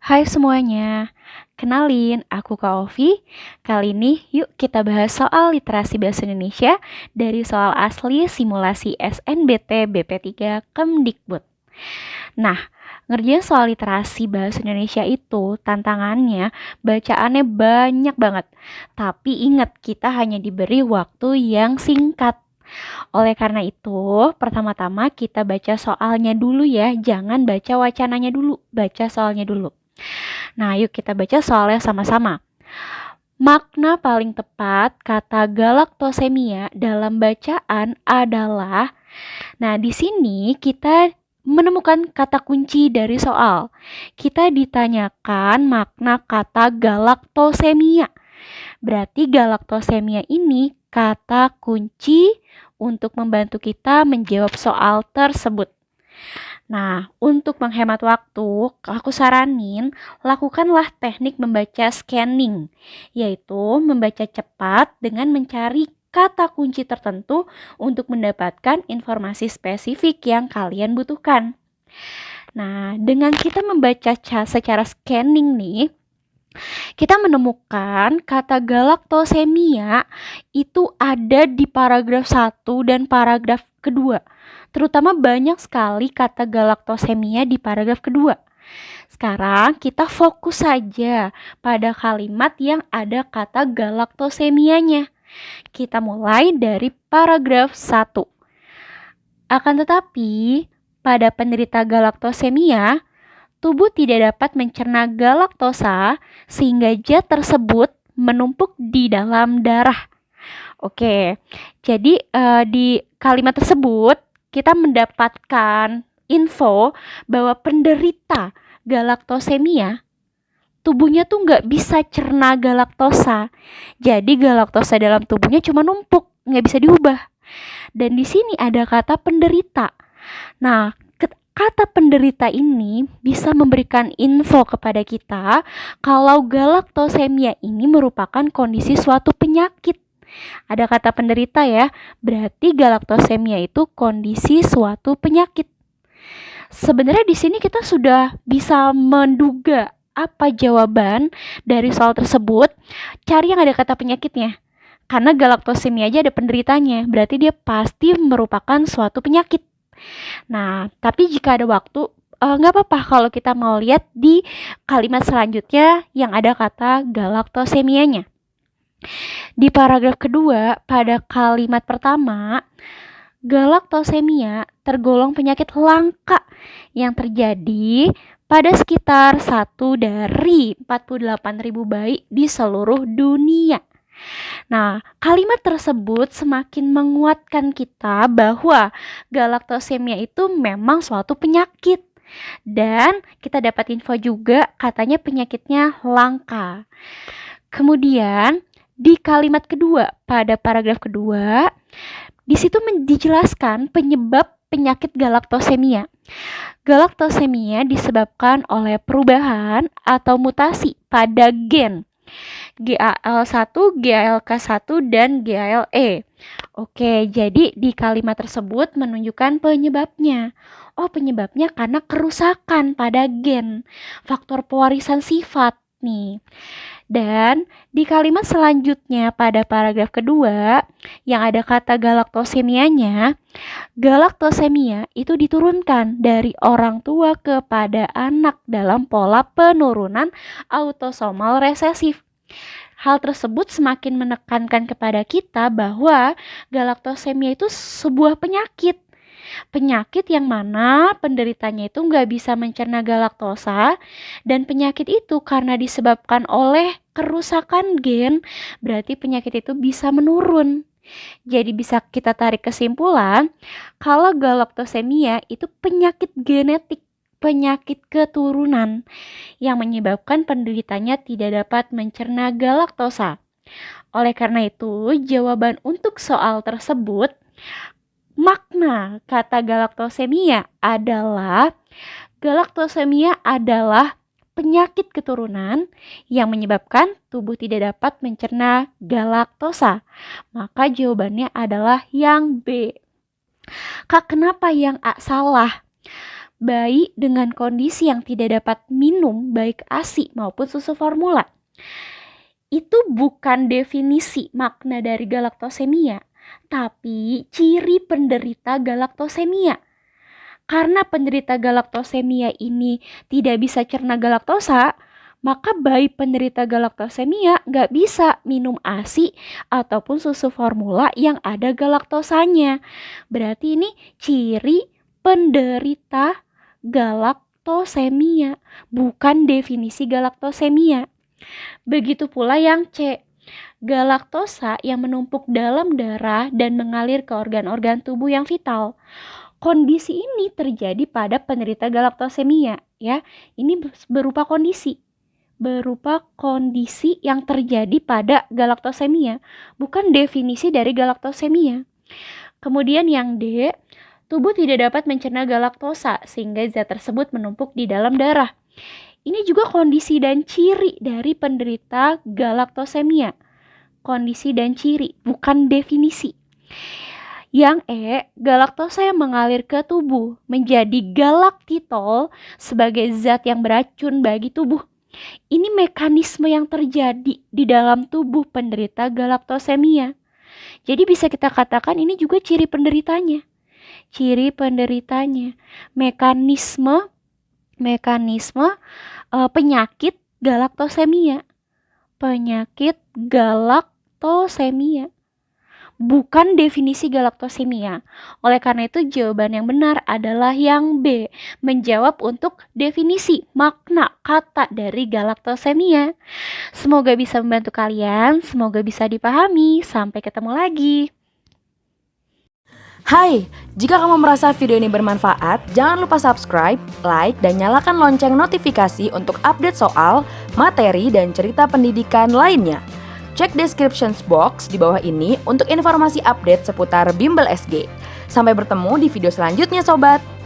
Hai semuanya, kenalin aku Kak Ovi. Kali ini yuk kita bahas soal literasi bahasa Indonesia dari soal asli simulasi SNBT BP3 Kemdikbud. Nah, ngerjain soal literasi bahasa Indonesia itu tantangannya bacaannya banyak banget. Tapi ingat kita hanya diberi waktu yang singkat. Oleh karena itu, pertama-tama kita baca soalnya dulu ya, jangan baca wacananya dulu, baca soalnya dulu. Nah, yuk kita baca soalnya sama-sama. Makna paling tepat kata galaktosemia dalam bacaan adalah, nah di sini kita menemukan kata kunci dari soal. Kita ditanyakan makna kata galaktosemia. Berarti galaktosemia ini kata kunci untuk membantu kita menjawab soal tersebut. Nah, untuk menghemat waktu, aku saranin lakukanlah teknik membaca scanning, yaitu membaca cepat dengan mencari kata kunci tertentu untuk mendapatkan informasi spesifik yang kalian butuhkan. Nah, dengan kita membaca secara scanning nih, kita menemukan kata galaktosemia itu ada di paragraf 1 dan paragraf kedua. Terutama banyak sekali kata galaktosemia di paragraf kedua. Sekarang kita fokus saja pada kalimat yang ada kata galaktosemianya. Kita mulai dari paragraf 1. Akan tetapi, pada penderita galaktosemia, tubuh tidak dapat mencerna galaktosa sehingga zat tersebut menumpuk di dalam darah. Oke, jadi di kalimat tersebut kita mendapatkan info bahwa penderita galaktosemia tubuhnya tuh nggak bisa cerna galaktosa. Jadi galaktosa dalam tubuhnya cuma numpuk, nggak bisa diubah. Dan di sini ada kata penderita. Nah, kata penderita ini bisa memberikan info kepada kita kalau galaktosemia ini merupakan kondisi suatu penyakit. Ada kata penderita ya, berarti galaktosemia itu kondisi suatu penyakit. Sebenarnya di sini kita sudah bisa menduga apa jawaban dari soal tersebut. Cari yang ada kata penyakitnya. Karena galaktosemia aja ada penderitanya, berarti dia pasti merupakan suatu penyakit. Nah, tapi jika ada waktu, nggak apa-apa kalau kita mau lihat di kalimat selanjutnya yang ada kata galaktosemianya. Di paragraf kedua, pada kalimat pertama, galaktosemia tergolong penyakit langka yang terjadi pada sekitar 1 dari 48.000 bayi di seluruh dunia. Nah, kalimat tersebut semakin menguatkan kita bahwa galaktosemia itu memang suatu penyakit. Dan kita dapat info juga katanya penyakitnya langka. Kemudian di kalimat kedua, pada paragraf kedua, di situ dijelaskan penyebab penyakit galaktosemia. Galaktosemia disebabkan oleh perubahan atau mutasi pada gen GAL1, GALK1, dan GALE. Oke, jadi di kalimat tersebut menunjukkan penyebabnya. Oh, penyebabnya karena kerusakan pada gen, faktor pewarisan sifat nih. Dan di kalimat selanjutnya pada paragraf kedua yang ada kata galaktosemianya, galaktosemia itu diturunkan dari orang tua kepada anak dalam pola penurunan autosomal resesif. Hal tersebut semakin menekankan kepada kita bahwa galaktosemia itu sebuah penyakit. Penyakit yang mana penderitanya itu nggak bisa mencerna galaktosa, dan penyakit itu karena disebabkan oleh kerusakan gen, berarti penyakit itu bisa menurun. Jadi bisa kita tarik kesimpulan kalau galaktosemia itu penyakit genetik, penyakit keturunan yang menyebabkan penderitanya tidak dapat mencerna galaktosa. Oleh karena itu, jawaban untuk soal tersebut, makna kata galaktosemia adalah penyakit keturunan yang menyebabkan tubuh tidak dapat mencerna galaktosa. Maka jawabannya adalah yang B. Kak, kenapa yang A salah? bayi dengan kondisi yang tidak dapat minum baik ASI maupun susu formula. Itu bukan definisi makna dari galaktosemia, tapi ciri penderita galaktosemia. Karena penderita galaktosemia ini tidak bisa cerna galaktosa, maka bayi penderita galaktosemia nggak bisa minum ASI ataupun susu formula yang ada galaktosanya. Berarti ini ciri penderita galaktosemia, bukan definisi galaktosemia. Begitu pula yang C, galaktosa yang menumpuk dalam darah dan mengalir ke organ-organ tubuh yang vital. Kondisi ini terjadi pada penderita galaktosemia, ya. Ini berupa kondisi yang terjadi pada galaktosemia, bukan definisi dari galaktosemia. Kemudian yang D, tubuh tidak dapat mencerna galaktosa sehingga zat tersebut menumpuk di dalam darah. Ini juga kondisi dan ciri dari penderita galaktosemia. Kondisi dan ciri, bukan definisi. Yang E, galaktosa yang mengalir ke tubuh menjadi galaktitol sebagai zat yang beracun bagi tubuh. Ini mekanisme yang terjadi di dalam tubuh penderita galaktosemia. Jadi bisa kita katakan ini juga ciri penderitanya. Mekanisme penyakit galaktosemia. Bukan definisi galaktosemia. Oleh karena itu jawaban yang benar adalah yang B, menjawab untuk definisi makna kata dari galaktosemia. Semoga bisa membantu kalian, semoga bisa dipahami. Sampai ketemu lagi. Hai, jika kamu merasa video ini bermanfaat, jangan lupa subscribe, like, dan nyalakan lonceng notifikasi untuk update soal, materi, dan cerita pendidikan lainnya. Cek description box di bawah ini untuk informasi update seputar Bimbel SG. Sampai bertemu di video selanjutnya, sobat!